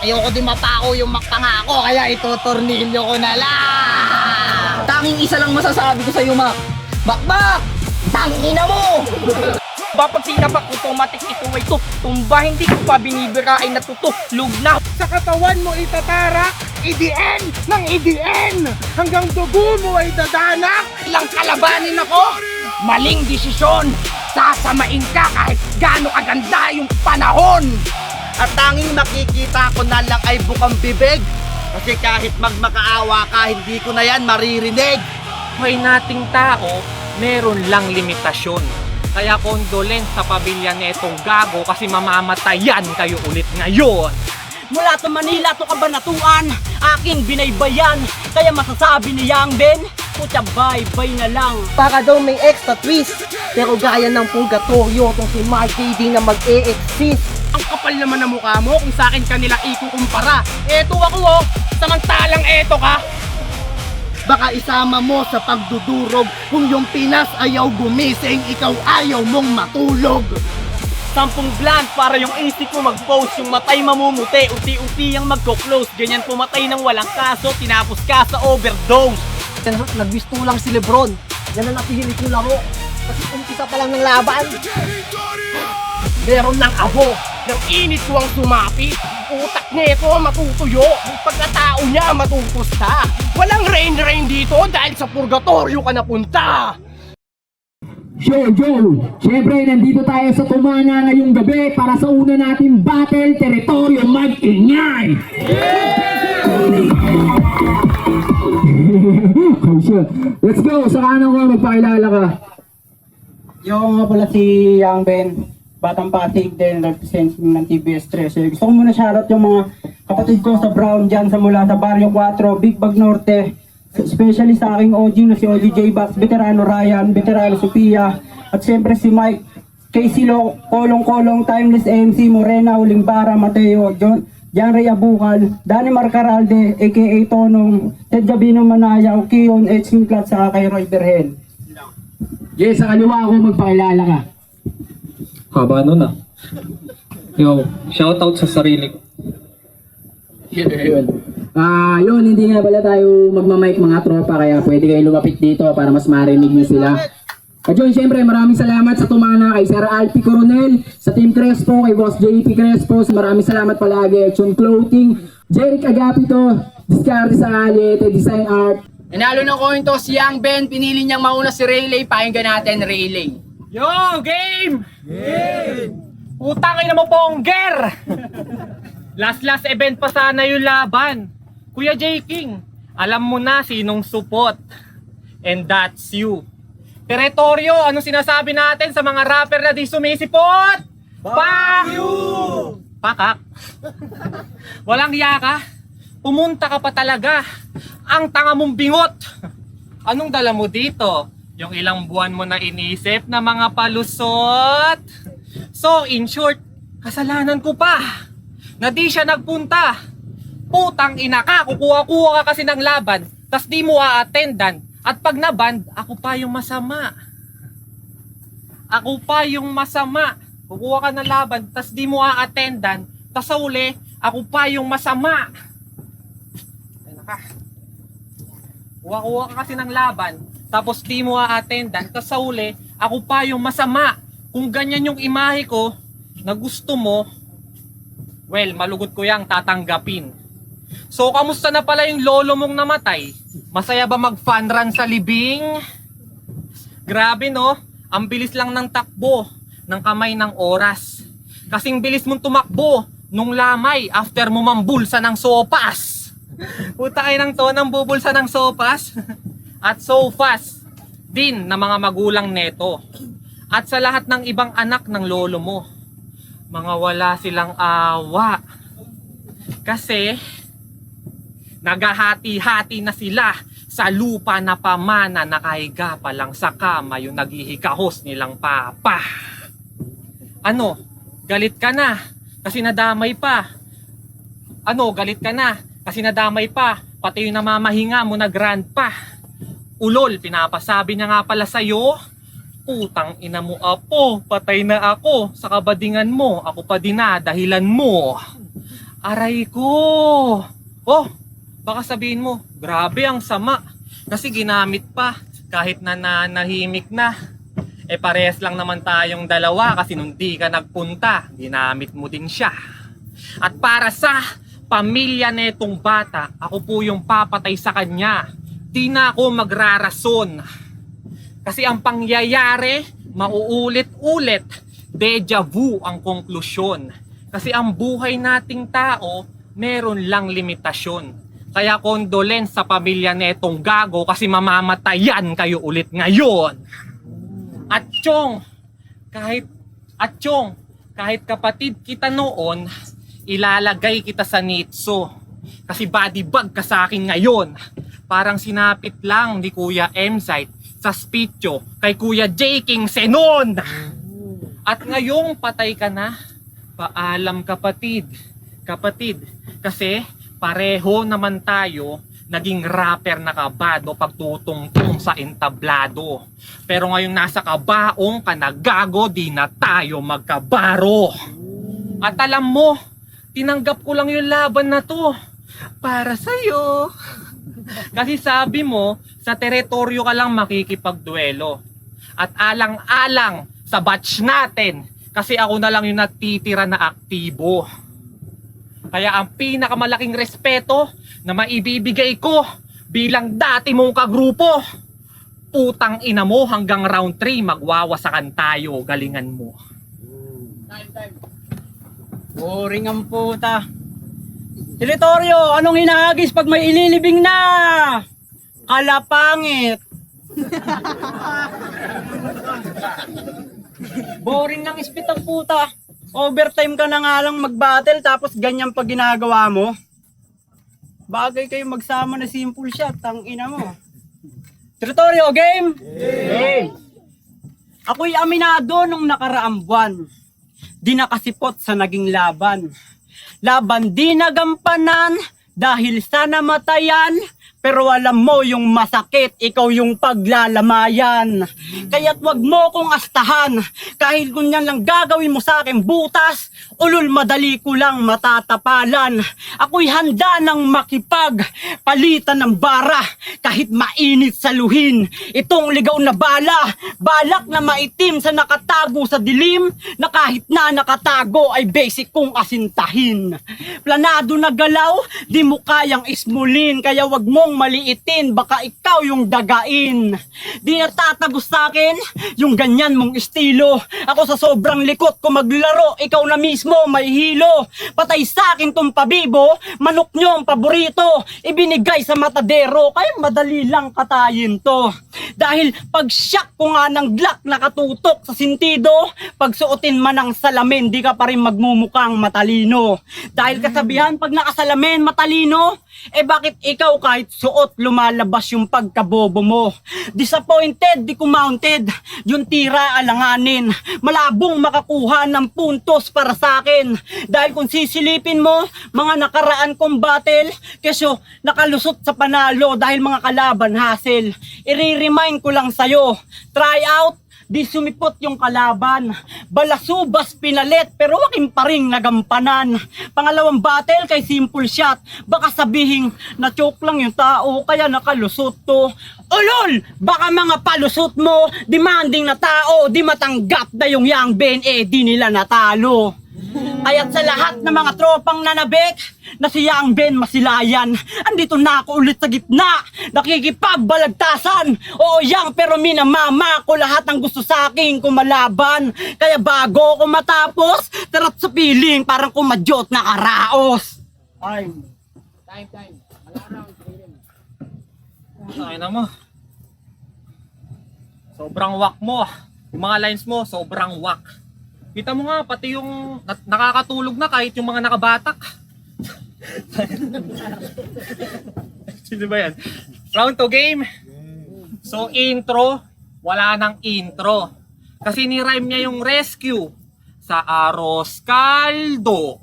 Ayoko din mapako yung pangako, kaya itutornilyo ko na lang. Tanging isa lang masasabi ko sa'yo, Mac. Bakbak! Tangin na mo! Kapag sinapak automatic ito ay tumba, hindi ko pa binibira ay natutuklog na. Sa katawan mo itatarak, EDN ng EDN! Hanggang dugo mo ay dadanak! Ilang kalabanin ako, maling desisyon. Sasamain ka kahit gaano kaganda yung panahon. At tanging makikita ko na lang ay bukang bibig. Kasi kahit magmakaawa ka, hindi ko na yan maririnig. May nating tao, meron lang limitasyon. Kaya condolence sa pamilya netong gago kasi mamamatayan kayo ulit ngayon. Mula sa Manila to Kabanatuan, aking binaybayan. Kaya masasabi ni Yang Ben, putya bye-bye na lang. Para daw may extra twist. Pero gaya ng purgatorio kung si Mark KD na mag-e-exist. Ang kapal naman ng mukha mo kung sa akin kanila ikukumpara. Eto ako oh, samantalang eto ka. Baka isama mo sa pagdudurog kung yung Pinas ayaw gumising, ikaw ayaw mong matulog. 10 blank para yung AC ko mag-post, yung matay mamumuti, unti-unti yung magko-close. Ganyan pumatay ng walang kaso, tinapos ka sa overdose. Nagwisto lang si Lebron. Yan ang napili kong laro. Kasi umpisa pa lang ng laban. Meron ng abo, ng init ko ang sumapi. Utak nito matutuyo, pagkatao niya matutusta. Walang rain dito dahil sa purgatorio ka napunta. Sure, Joe! Siyempre, nandito tayo sa Tumana ngayong gabi para sa una nating battle, teritoryo mag-ingay! Sure. Let's go! Sa kanan ko, magpakilala ka. Yo, nga pala si Yang Ben, Batang Pasig din, representing ng TBS 13. Gusto ko muna shoutout yung mga kapatid ko sa Brown dyan sa mula sa Barrio 4, Big Bag Norte, especially sa aking OG na si OG J-Bax, Veterano Ryan, Veterano Sophia, at siyempre si Mike, Casey Kolong, Timeless MC, Morena, Ulimbara, Mateo, John Ray Abukal, Danny Marcaralde, aka Tonong, Ted Gabino Manayaw, Kion, Edson Clat, sa kay Roy Berhel. Yes, sa kaliwa ako, magpakilala ka. Haba nun ah. Yo, shoutout sa sarili ko. Yun, hindi nga pala tayo magmamic mga tropa, kaya pwede kayo lumapit dito para mas marinig nyo sila. At yun, syempre, maraming salamat sa Tumana, kay Sir Alpi Coronel, sa Team Crespo, kay Boss JP Crespo, maraming salamat palagi, Action Clothing, Jeric Agapito, Discarte sa Alit, Design Art. Nanalo ng coin to si Yang Ben. Pinili niyang mauna si Rayleigh. Pakinggan natin Rayleigh. Yo, game! Utang ina mo pongger! Last event pa sana yung laban. Kuya J. King, alam mo na sinong supot. And that's you. Teritoryo, anong sinasabi natin sa mga rapper na di sumisipot? Fuck you! Pakak. Walang yaka. Pumunta ka pa talaga. Ang tanga mong bingot. Anong dala mo dito? Yung ilang buwan mo na inisip na mga palusot? So, in short, kasalanan ko pa na di siya nagpunta. Putang ina ka, kukuha-kuha ka kasi ng laban, tas di mo a-attendan. At pag naband, ako pa yung masama. Ako pa yung masama. Kukuha ka ng laban, tas di mo a-attendan, tas sa uli, ako pa yung masama. Ayun ka. Kuha-kuha ka kasi ng laban, tapos di mo a-attendan, tas sa uli, ako pa yung masama. Kung ganyan yung imahe ko, na gusto mo, well, malugot ko yang tatanggapin. So, kamusta na pala yung lolo mong namatay? Masaya ba mag-fun run sa libing? Grabe no, ang bilis lang ng takbo ng kamay ng oras. Kasing bilis mong tumakbo nung lamay after mo mambulsa ng sopas. Puta kayo ng to ng bubulsa ng sopas. At so fast din na mga magulang neto. At sa lahat ng ibang anak ng lolo mo, mga wala silang awa. Kasi naghahati-hati na sila sa lupa na pamana, nakahiga pa lang sa kama yung naghihikahos nilang papa. Ano? Galit ka na kasi nadamay pa. Ano? Galit ka na kasi nadamay pa. Pati yung namamahinga mo na grandpa. Ulol, pinapasabi niya nga pala sa'yo, putang ina mo apo, patay na ako sa kabadingan mo, ako pa dinadahilan mo. Aray ko! Oh, baka sabihin mo, grabe ang sama. Kasi ginamit pa, kahit na nanahimik na. Eh parehas lang naman tayong dalawa kasi nung di ka nagpunta, ginamit mo din siya. At para sa pamilya netong bata, ako po yung papatay sa kanya. Di na ako magrarason. Kasi ang pangyayari, mauulit-ulit, deja vu ang konklusyon. Kasi ang buhay nating tao, meron lang limitasyon. Kaya condolence sa pamilya netong gago kasi mamamatayan kayo ulit ngayon. At Chong, kahit kapatid kita noon, ilalagay kita sa nitso. Kasi body bag ka sa akin ngayon. Parang sinapit lang ni Kuya M-Site sa spityo kay Kuya J. King Senon. At ngayong patay ka na, paalam kapatid. Kasi pareho naman tayo naging rapper na kabado pagtutungtong sa entablado. Pero ngayong nasa kabaong ka na gago, di na tayo magkabaro. At alam mo, tinanggap ko lang yung laban na to para sa'yo. Kasi sabi mo, sa teritoryo ka lang makikipagduelo. At alang-alang sa batch natin, kasi ako na lang yung natitira na aktibo. Kaya ang pinakamalaking respeto na maibibigay ko bilang dati mong kagrupo, putang ina mo hanggang round 3 magwawasakan tayo, galingan mo. Boring ang puta. Teritoryo, anong hinahagis pag may ililibing na? Kalapangit. Boring ng ispit ang puta. Overtime ka na nga lang mag-battle tapos ganyan pa ginagawa mo. Bagay kayo magsama na simple shot, tang ina mo. Teritoryo, game? Game! Ako'y aminado nung nakaraang buwan. Di nakasipot sa naging laban. Laban di nagampanan dahil sa namatayan. Pero alam mo yung masakit, ikaw yung paglalamayan. Kaya't wag mo kong astahan. Kahit kunyan lang gagawin mo sa akin butas, ulul madali ko lang matatapalan. Ako'y handa ng makipag, palitan ng bara, kahit mainit sa luhin. Itong ligaw na bala, balak na maitim sa nakatago sa dilim, na kahit na nakatago ay basic kong asintahin. Planado na galaw, di mo kayang ismulin, kaya wag mong maliitin, baka ikaw yung dagain. Di natatagos sa akin yung ganyan mong estilo. Ako sa sobrang likot ko maglaro, ikaw na mismo may hilo. Patay sa akin tong pabibo, manok nyo ang paborito, ibinigay sa matadero, kaya madali lang katayin to. Dahil pag shock ko nga ng Glock nakatutok sa sintido, pag suotin man ang salamin, di ka pa rin magmumukhang matalino. Dahil kasabihan, pag nakasalamin matalino, eh bakit ikaw kahit suot lumalabas yung pagkabobo mo? Disappointed, di kumounted, yung tira alanganin. Malabong makakuha ng puntos para sa akin. Dahil kung sisilipin mo, mga nakaraan kong battle, kesyo nakalusot sa panalo dahil mga kalaban hassle. I-remind ko lang sa'yo, try out, di sumipot yung kalaban. Balasubas pinalit pero waking pa ring nagampanan. Pangalawang battle kay simple shot, baka sabihin na choke lang yung tao kaya nakalusot to. Ulol! Baka mga palusot mo, demanding na tao, di matanggap na yung Young Ben, eh di nila natalo. Kaya't sa lahat ng mga tropang nanabik na si Young Ben masilayan, andito na ako ulit sa gitna, nakikipagbalagtasan. Oo Young, pero minamama ko lahat ng gusto sa akin kumalaban. Kaya bago ko matapos, tarat sa piling parang kumadyot na karaos. Ay. Time. Ay na mo. Sobrang wak mo. Yung mga lines mo, sobrang wak. Kita mo nga, pati yung nakakatulog na kahit yung mga nakabatak. Sino ba yan? Round 2 game. So intro, wala nang intro. Kasi ni-rhyme niya yung rescue sa Arroz Caldo.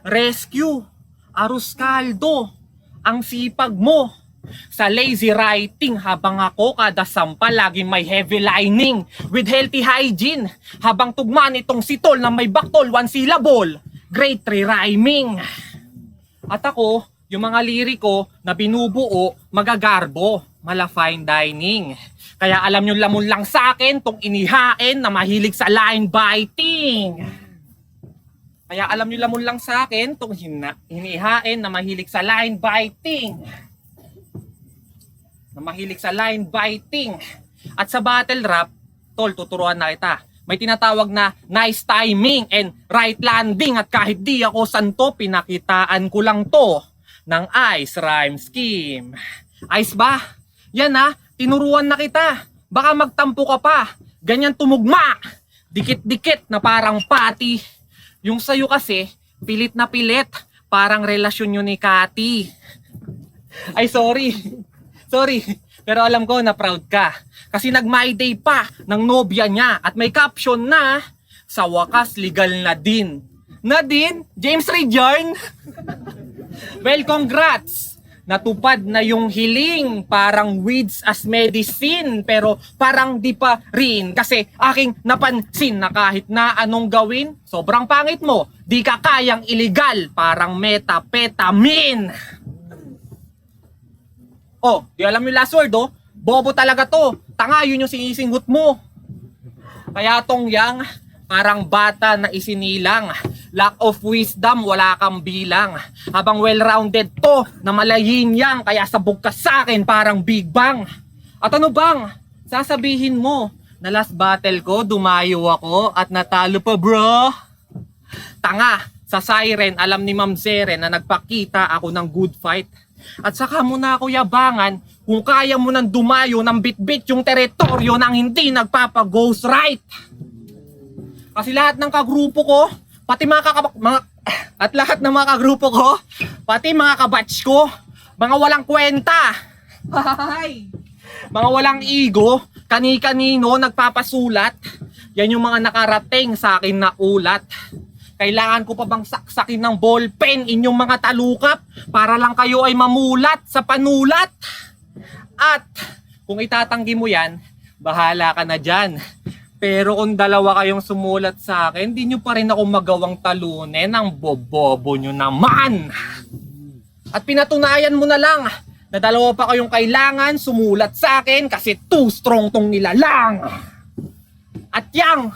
Rescue, Arroz Caldo. Ang sipag mo. Sa lazy writing, habang ako kada sampa laging may heavy lining with healthy hygiene. Habang tugman itong sitol na may baktol, one syllable. grade 3 rhyming. At ako, yung mga liriko na binubuo, magagarbo, mala fine dining. Kaya alam nyo lamon lang sa akin tong inihain na mahilig sa line biting. Kaya alam nyo lamon lang sa akin tong inihain na mahilig sa line biting. At sa battle rap, tol, tuturuan na kita. May tinatawag na nice timing and right landing. At kahit di ako santo, pinakitaan ko lang to ng ice rhyme scheme. Ice ba? Yan ha, tinuruan na kita. Baka magtampo ka pa. Ganyan tumugma. Dikit-dikit na parang pati. Yung sayo kasi, pilit na pilit. Parang relasyon yun ni Kati. Ay, sorry. Pero alam ko na proud ka. Kasi nag-my day pa ng nobya niya. At may caption na, sa wakas legal na din. Nadine? James Rejarn? Well, congrats! Natupad na yung hiling, parang weeds as medicine, pero parang di pa rin kasi aking napansin na kahit na anong gawin, sobrang pangit mo, di ka kayang illegal, parang methamphetamine. Oh, di alam yung last word oh, bobo talaga to, tanga yun yung sinisinghot mo. Kaya tong yang, parang bata na isinilang. Lack of wisdom, wala kang bilang. Habang well-rounded to, na malayin yang, kaya sabog ka sa akin parang Big Bang. At ano bang, sasabihin mo, na last battle ko, dumayo ako at natalo pa bro? Tanga, sa siren, alam ni Ma'am Zeren na nagpakita ako ng good fight. At saka mo na ako yabangan, kung kaya mo nang dumayo ng bit-bit yung teritoryo nang hindi nagpapag-ghost right. Kasi lahat ng kagrupo ko, pati lahat ng mga kagrupo ko, pati mga kabatch ko, mga walang kwenta. Mga walang ego, kani-kanino nagpapasulat. Yan yung mga nakarating sa akin na ulat. Kailangan ko pa bang saksakin ng ballpen inyong mga talukap para lang kayo ay mamulat sa panulat? At kung itatanggi mo yan, bahala ka na dyan. Pero kung dalawa kayong sumulat sa akin, hindi nyo pa rin ako magawang talunin ang bobobo nyo naman. At pinatunayan mo na lang na dalawa pa kayong kailangan sumulat sa akin kasi too strong tong nilalang. At yang,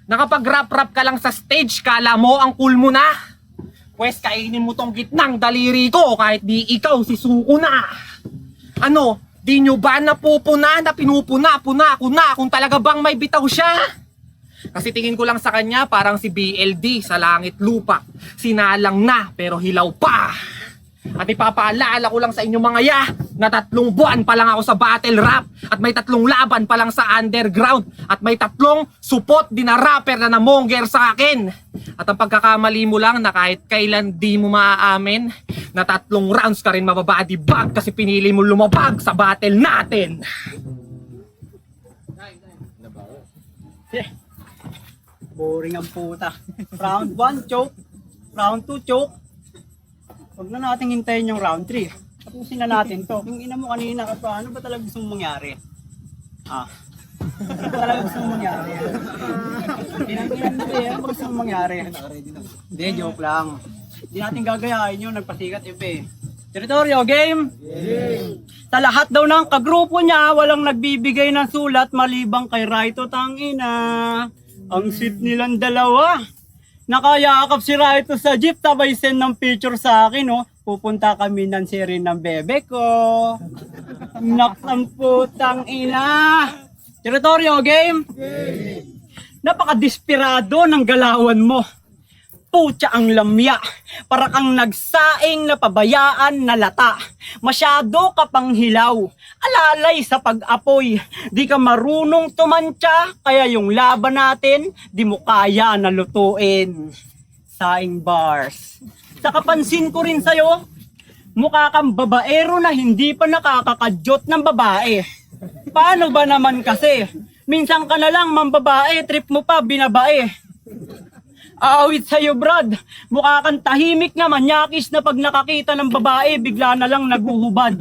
nakapag-rap-rap ka lang sa stage, kala mo ang cool mo na. Pwes kainin mo tong gitnang daliri ko kahit di ikaw si suko na. Ano? Di nyo ba napupuna na pinupuna-puna ako na kung talaga bang may bitaw siya? Kasi tingin ko lang sa kanya parang si BLD sa langit lupa. Sinalang na pero hilaw pa. At ipapaalala ko lang sa inyo mga ya na 3 buwan pa lang ako sa battle rap. At may 3 laban pa lang sa underground. At may 3 supot din na rapper na namonger sa akin. At ang pagkakamali mo lang na kahit kailan di mo maaamin na 3 rounds ka rin mababody bag kasi pinili mo lumabag sa battle natin. Boring ang puta. Round 1, choke. Round 2, choke. Huwag na natin hintayin yung round 3. Tapusin na natin to. Yung ina mo kanina, ano ba talaga gusto mong mangyari? Ano ba talaga gusto mong mangyari? Tinanggilan mo ano ba gusto mong mangyari? Hindi, joke lang. Hindi natin gagayahin yun, nagpasikat iba Teritoryo, game? Sa lahat daw ng kagrupo niya, walang nagbibigay ng sulat malibang kay Raito tangina. Ang sweet nilang dalawa. Nakayakap si Raito sa jeep, tabay send ng picture sa akin, Pupunta kami ng seri ng bebe ko. Naksang putang ina. Teritoryo, game? Napaka-desperado ng galawan mo. Putya ang lamya. Para kang nagsaing na pabayaan na lata. Masyado ka pang hilaw. Alalay sa pag-apoy. Di ka marunong tumantya. Kaya yung laban natin, di mo kaya na lutuin. Saing bars. Sa kapansin ko rin sa'yo, mukha kang babaero na hindi pa nakakakadyot ng babae. Paano ba naman kasi? Minsan ka na lang mambabae, trip mo pa binabae. Aawit sa'yo, Brad. Mukha kang tahimik na manyakis na pag nakakita ng babae, bigla na lang naguhubad.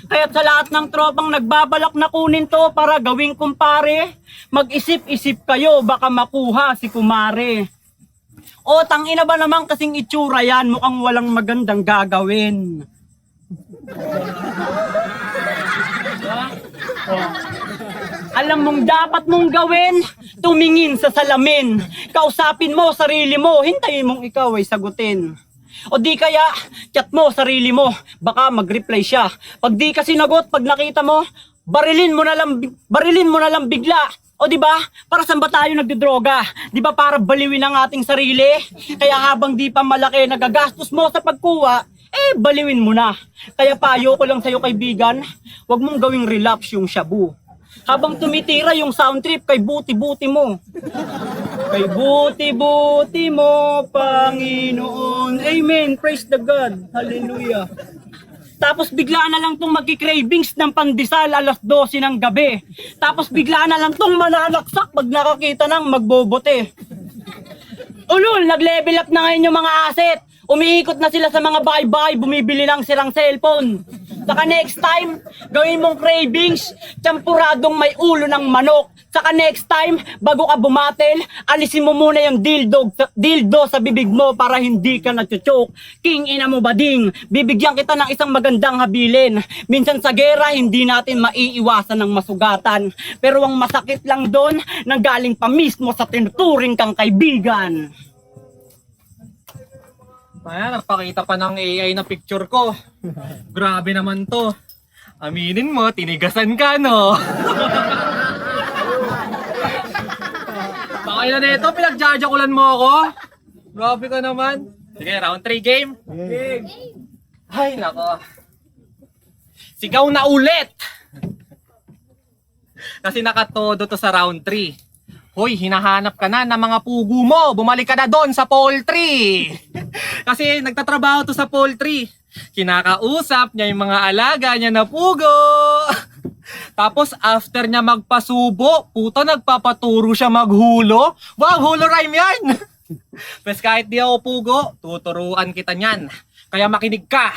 Kaya sa lahat ng tropang nagbabalak na kunin to para gawing kumpare, mag-isip-isip kayo, baka makuha si kumare. O, tangina ba naman kasing itsura yan, mukhang walang magandang gagawin. Alam mong dapat mong gawin, tumingin sa salamin. Kausapin mo sarili mo, hintayin mong ikaw ay sagutin. O di kaya, chat mo sarili mo, baka mag-reply siya. Pag di ka sinagot, pag nakita mo, barilin mo na lang bigla. O di ba? Para saan ba tayo nagdodroga? Di ba para baliwin ang ating sarili? Kaya habang di pa malaki nagagastos mo sa pagkuha, baliwin mo na. Kaya payo ko lang sa'yo kaibigan, huwag mong gawing relapse yung shabu. Habang tumitira yung sound trip kay buti-buti mo. Kay buti-buti mo, Panginoon. Amen. Praise the God. Hallelujah. Tapos bigla na lang tong magki-cravings ng pandesal alas 12 ng gabi. Tapos bigla na lang tong mananaksak pag nakakita ng magbobote. Ulul, nag-level up na ngayon yung mga asset. Umiikot na sila sa mga bahay-bahay, bumibili ng sirang cellphone. Saka next time, gawin mong cravings, tsampuradong may ulo ng manok. Saka next time, bago ka bumatel, alisin mo muna yung dildo sa bibig mo para hindi ka nagchuchok. King ina mo bading, bibigyan kita ng isang magandang habilin. Minsan sa gera, hindi natin maiiwasan ng masugatan. Pero ang masakit lang doon, nanggaling pa mismo sa tinuturing kang kaibigan. Ayan, nagpakita pa ng AI na picture ko. Grabe naman to. Aminin mo, tinigasan ka, no? Bakay na nito, pinagjajakulan mo ako. Grabe ka naman. Sige, round 3 game. Ay, nako. Sigaw na ulit. Kasi nakatodo to sa round 3. Hoy, hinahanap ka na ng mga pugo mo. Bumalik ka na doon sa poultry. Kasi nagtatrabaho to sa poultry. Kinakausap niya yung mga alaga niya na pugo. Tapos after niya magpasubo, puta nagpapaturo siya maghulo. Wow, hulo rhyme yan. Pues kahit di ako pugo, tuturuan kita niyan. Kaya makinig ka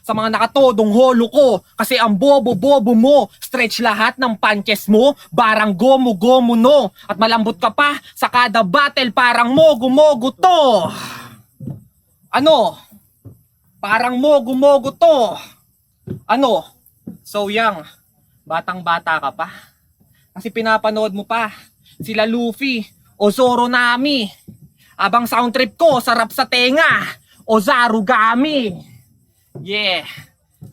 sa mga nakatodong holo ko. Kasi ang bobo-bobo mo, stretch lahat ng punches mo, barang gomo-gomo no. At malambot ka pa sa kada battle, parang mogo-mogo to. Ano? Parang mogo-mogo to. Ano? So young, batang-bata ka pa. Kasi pinapanood mo pa sila Luffy o Zoro Nami. Abang sound trip ko, sarap sa tenga. O Zarugami. Yeah.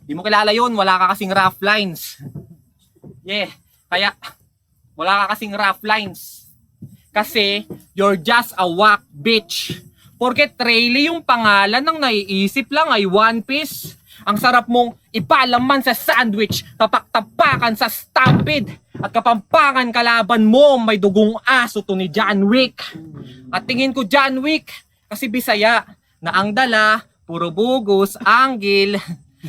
Di mo kilala yun, wala ka kasing rough lines. Yeah. Kaya, wala ka kasing rough lines. Kasi, you're just a whack bitch. Porket Rayleigh yung pangalan ng naiisip lang ay One Piece. Ang sarap mong ipalaman sa sandwich, tapak-tapakan sa stampede, at kapampangan kalaban mo may dugong aso to ni John Wick. At tingin ko John Wick, kasi Bisaya, na ang dala, puro bugos, anggil.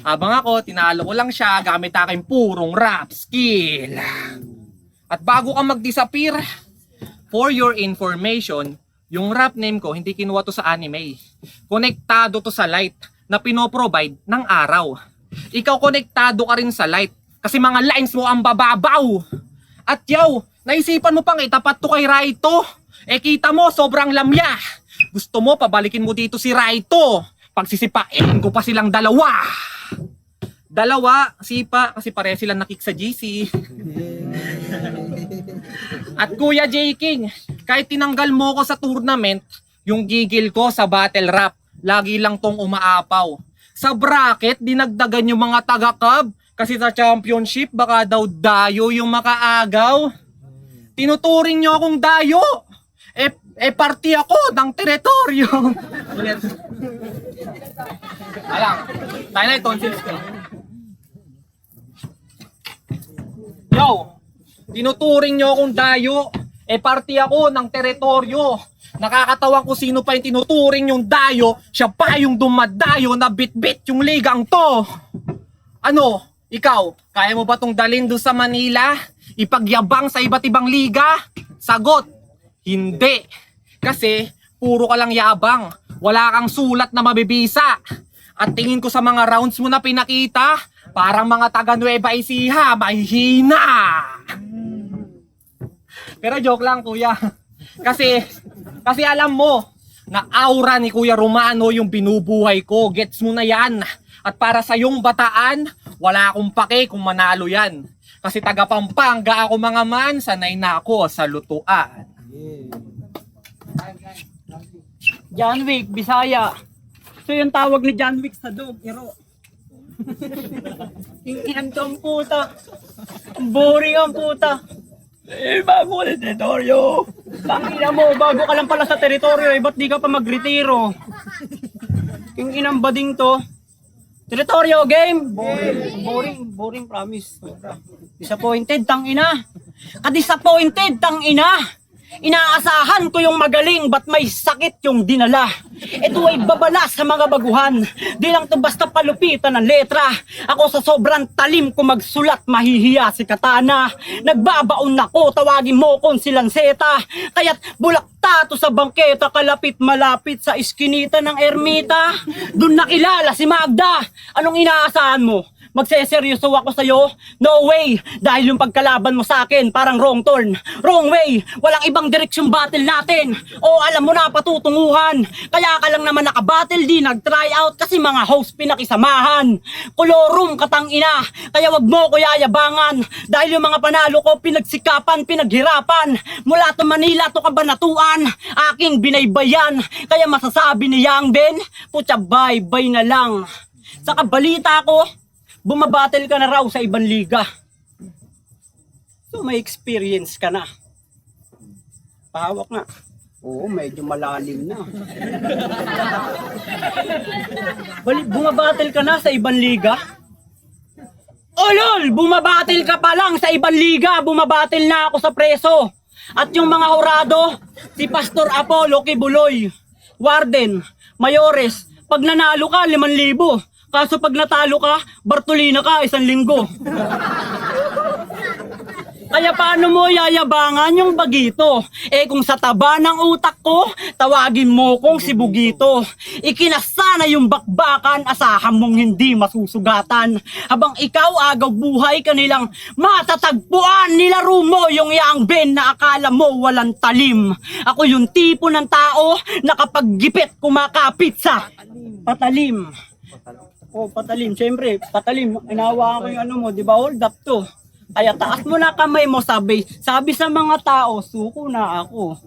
Abang ako, tinalo ko lang siya gamit aking purong rap skill. At bago ka mag-disappear, for your information, yung rap name ko, hindi kinuha to sa anime. Konektado to sa light na pinoprovide ng araw. Ikaw konektado ka rin sa light kasi mga lines mo ang bababaw. At yaw, naisipan mo pang itapat to kay Raito. Kita mo, sobrang lamya. Gusto mo, pabalikin mo dito si Raito. Pagsisipain ko pa silang dalawa. Dalawa, sipa, kasi pare silang nakik sa GC. At Kuya J. King, kahit tinanggal mo ko sa tournament, yung gigil ko sa battle rap, lagi lang tong umaapaw. Sa bracket, dinagdagan yung mga taga-cub, kasi sa championship, baka daw dayo yung makaagaw. Tinuturing nyo akong dayo. Party ako ng teritoryo. Alam, tayo na tonsils ko. Yo, tinuturing nyo akong dayo. Party ako ng teritoryo. Nakakatawa ko sino pa yung tinuturing yung dayo. Siya pa yung dumadayo na bit-bit yung ligang to. Ano, ikaw, kaya mo ba tong dalhin doon sa Manila? Ipagyabang sa iba't ibang liga? Sagot, hindi. Kasi puro ka lang yabang. Wala kang sulat na mabibisa. At tingin ko sa mga rounds mo na pinakita, parang mga taga Nueva Ecija, mahihina. Pero joke lang kuya. Kasi alam mo na aura ni Kuya Romano yung binubuhay ko. Gets mo na yan. At para sa yung bataan, wala akong pake kung manalo yan. Kasi taga Pampanga ako mga man, sanay na ako sa lutuan. John Wick, Bisaya. So yung tawag ni John Wick sa dog, iro. Ingin ang puta. Boring ang puta. Bago ka ng teritoryo. Tangina mo, bago ka lang pala sa teritoryo, ba't di ka pa magretiro? Ingin ang bading to. Teritoryo game. Boring promise. Disappointed, tangina. Ka-disappointed, tangina. Inaasahan ko yung magaling, ba't may sakit yung dinala? Ito ay babala sa mga baguhan. Di lang to basta palupitan ng letra. Ako sa sobrang talim ko magsulat, mahihiya si Katana. Nagbabaon ako, tawagin mo kung silanseta. Kaya't bulakta to sa bangketa, kalapit malapit sa iskinita ng ermita. Doon nakilala si Magda. Anong inaasahan mo? Magseseryoso ako sa'yo? No way! Dahil yung pagkalaban mo sa akin, parang wrong turn. Wrong way! Walang ibang direksyong battle natin. O alam mo na, patutunguhan. Kaya ka lang naman nakabattle, di nag-try out kasi mga host pinakisamahan. Kolorum katangina, kaya wag mo ko yayabangan. Dahil yung mga panalo ko, pinagsikapan, pinaghirapan. Mula to Manila to Kabanatuan, aking binaybayan. Kaya masasabi ni Yang Ben, putya bye-bye na lang. Sa kabalita ko, bumabattle ka na raw sa ibang liga. So may experience ka na. Pahawak nga. Oo, medyo malalim na. Bumabattle ka na sa ibang liga? Oh lol, bumabattle ka pa lang sa ibang liga. Bumabattle na ako sa preso. At yung mga hurado, si Pastor Apollo Kibuloy, Warden, Mayores, pag nanalo ka, 5,000. Kaso pag natalo ka, Bartolina ka, 1 linggo. Kaya paano mo yayabangan yung bagito? Eh kung sa taba ng utak ko, tawagin mo kong si Bugito. Ikinasana yung bakbakan, asahan mong hindi masusugatan. Habang ikaw agaw buhay kanilang matatagpuan, nilaro mo yung Yang Ben na akala mo walang talim. Ako yung tipo ng tao na kapag gipit kumakapit sa patalim. Oh, patalim. Siyempre, patalim. Inawa ko yung ano mo, di ba? Hold up to. Kaya taas mo na kamay mo, sabi sa mga tao, suko na ako.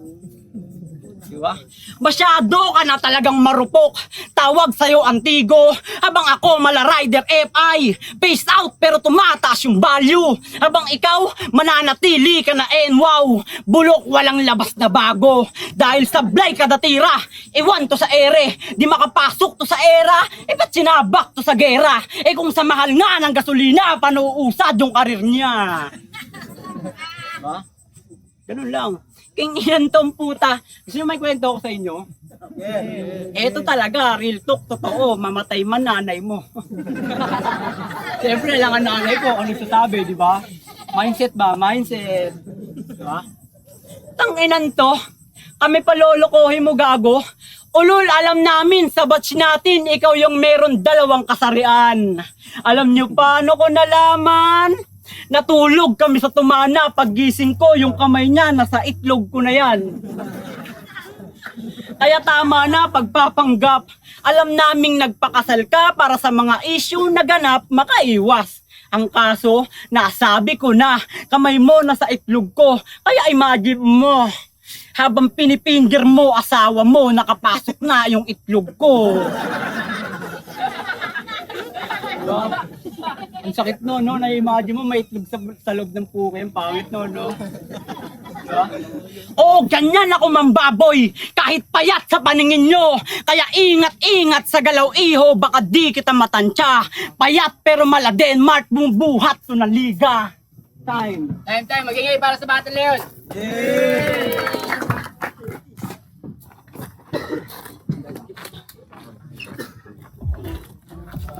Diba? Masyado ka na talagang marupok. Tawag sa'yo Antigo. Habang ako mala Rider FI. Face out pero tumataas yung value. Habang ikaw mananatili ka na wow. Bulok walang labas na bago. Dahil sablay ka datira. Iwan to sa ere. Di makapasok to sa era. Ba't sinabak to sa gera? Kung sa mahal nga ng gasolina, panuusad yung karir niya. Diba? Ganun lang. King ilan tong puta. Gusto nyo may kwento ko sa inyo? Eto talaga, real talk, totoo. Mamatay man nanay mo. Siyempre lang ang nanay ko, ano sasabi, di ba? Mindset ba? Mindset. Di ba? Tanginan to. Kami pa lolokohin mo gago. Ulul, alam namin sa batch natin, ikaw yung meron 2 kasarian. Alam nyo paano ko nalaman? Natulog kami sa tumana, paggising ko yung kamay niya nasa itlog ko na yan. Kaya tama na pagpapanggap. Alam naming nagpakasal ka para sa mga issue na ganap makaiwas. Ang kaso, nasabi ko na, kamay mo nasa itlog ko. Kaya imagine mo, habang pinipinger mo asawa mo, nakapasok na yung itlog ko. Ang sakit no, na-imagine mo may itlog sa loob ng puke, ang pangit no. Diba? Oo, ganyan ako mambaboy, kahit payat sa paningin nyo. Kaya ingat-ingat sa galaw iho, baka di kita matansya. Payat pero maladen, Mark bumubuhat to ng liga. Time. Time, magingay para sa Battle Leon.